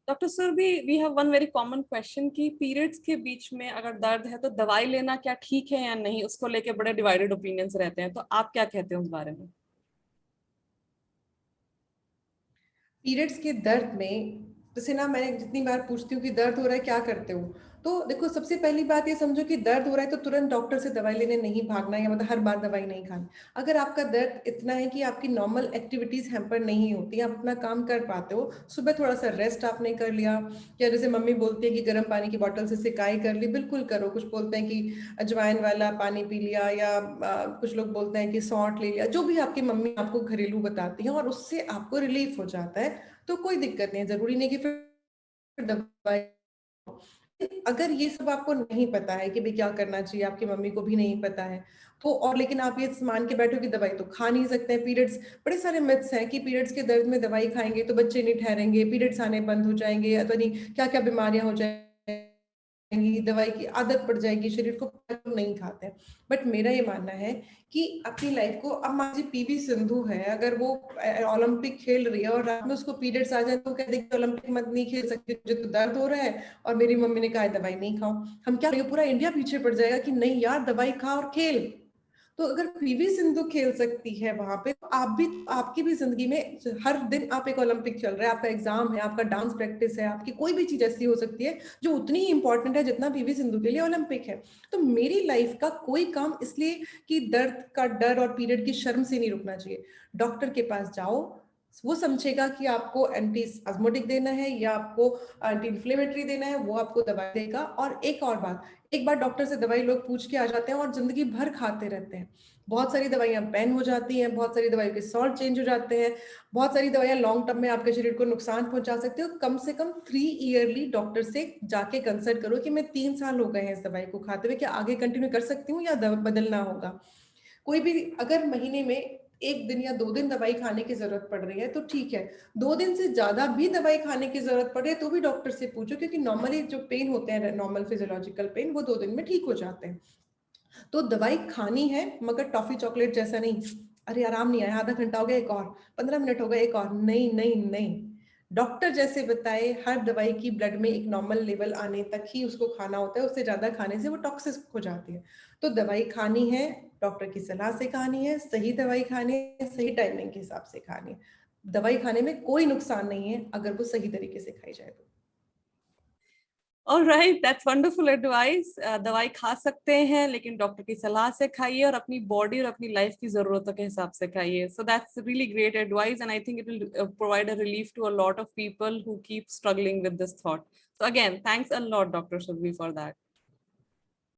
Doctor Surabhi, we have one very common question कि periods के बीच में अगर दर्द है तो दवाई लेना क्या ठीक है या नहीं, उसको लेके बड़े डिवाइडेड ओपिनियंस रहते हैं, तो आप क्या कहते हैं उस बारे में? पीरियड्स के दर्द में जैसे ना, मैं जितनी बार पूछती हूँ कि दर्द हो रहा है क्या करते हो, तो देखो सबसे पहली बात ये समझो कि दर्द हो रहा है तो तुरंत डॉक्टर से दवाई लेने नहीं भागना, या मतलब हर बार दवाई नहीं खानी। अगर आपका दर्द इतना है कि आपकी नॉर्मल एक्टिविटीज हैम्पर नहीं होती, आप अपना काम कर पाते हो, सुबह थोड़ा सा रेस्ट आपने कर लिया, या जैसे मम्मी बोलती है कि गर्म पानी की बॉटल से सिकाई कर ली, बिल्कुल करो। कुछ बोलते हैं कि अजवाइन वाला पानी पी लिया, या कुछ लोग बोलते हैं कि सौंठ ले लिया, जो भी आपकी मम्मी आपको घरेलू बताती हैं और उससे आपको रिलीफ हो जाता है, तो कोई दिक्कत नहीं है। जरूरी नहीं कि फिर दवाई। अगर ये सब आपको नहीं पता है कि भाई क्या करना चाहिए, आपकी मम्मी को भी नहीं पता है, तो और लेकिन आप ये मान के बैठो कि दवाई तो खा नहीं सकते हैं। पीरियड्स, बड़े सारे मिथ्स हैं कि पीरियड्स के दर्द में दवाई खाएंगे तो बच्चे नहीं ठहरेंगे, पीरियड्स आने बंद हो जाएंगे, या तो नहीं क्या क्या बीमारियां हो जाएंगी, दवाई की आदत पड़ जाएगी, शरीर को नहीं खाते हैं। बट मेरा ये मानना है कि अपनी लाइफ को, अब मान लीजिए पीवी सिंधु है, अगर वो ओलंपिक खेल रही है और रात में उसको पीरियड्स आ जाए तो कह देगी ओलंपिक मत नहीं खेल सकती, मुझे तो दर्द हो रहा है और मेरी मम्मी ने कहा है दवाई नहीं खाओ। हम क्या करेंगे, पूरा इंडिया पीछे पड़ जाएगा कि नहीं यार दवाई खा और खेल। तो अगर पीवी सिंधु खेल सकती है वहां पे, तो आप भी, आपकी भी जिंदगी में हर दिन आप एक ओलंपिक चल रहा है, आपका एग्जाम है, आपका डांस प्रैक्टिस है, आपकी कोई भी चीज ऐसी हो सकती है जो उतनी ही इंपॉर्टेंट है जितना पीवी सिंधु के लिए ओलंपिक है। तो मेरी लाइफ का कोई काम इसलिए कि दर्द का डर और पीरियड की शर्म से नहीं रुकना चाहिए। डॉक्टर के पास जाओ, वो समझेगा कि आपको एंटी स्पाज्मोटिक देना है या आपको एंटी इन्फ्लेमेटरी देना है, वो आपको दवाई देगा। और एक और बात, एक बार डॉक्टर से दवाई लोग पूछ के आ जाते हैं और जिंदगी भर खाते रहते हैं। बहुत सारी दवाइयां बैन हो जाती हैं, बहुत सारी दवाइयों के सॉल्ट चेंज हो जाते हैं, बहुत सारी दवाइयां लॉन्ग टर्म में आपके शरीर को नुकसान पहुंचा सकते हो। कम से कम 3 ईयरली डॉक्टर से जाके कंसल्ट करो कि मैं 3 साल हो गए हैं इस दवाई को खाते हुए, क्या आगे कंटिन्यू कर सकती हूँ या बदलना होगा। कोई भी अगर महीने में 1 दिन या 2 दिन दवाई खाने की जरूरत पड़ रही है तो ठीक है, 2 दिन से ज्यादा भी दवाई खाने की जरूरत पड़ रही है तो भी डॉक्टर से पूछो, क्योंकि नॉर्मली जो पेन होते हैं, नॉर्मल फिजियोलॉजिकल पेन, वो 2 दिन में ठीक हो जाते हैं। तो दवाई खानी है, मगर टॉफी चॉकलेट जैसा नहीं, अरे आराम नहीं आया, आधा घंटा हो गया एक और, 15 मिनट हो गए एक और, नहीं नहीं नहीं। डॉक्टर जैसे बताए, हर दवाई की ब्लड में एक नॉर्मल लेवल आने तक ही उसको खाना होता है, उससे ज्यादा खाने से वो टॉक्सिक हो जाती है। तो दवाई खानी है, डॉक्टर की सलाह से खानी है, सही दवाई खानी है, सही टाइमिंग के हिसाब से खानी है। दवाई खाने में कोई नुकसान नहीं है अगर वो सही तरीके से खाई जाए तो। Alright, that's wonderful advice. दवाई खा सकते हैं लेकिन डॉक्टर की सलाह से खाइए और अपनी बॉडी और अपनी लाइफ की जरूरतों के हिसाब से खाइए। So that's really great advice and I think it will provide a relief to a lot of people who keep struggling with this thought. So again, thanks a lot doctor Surabhi for that.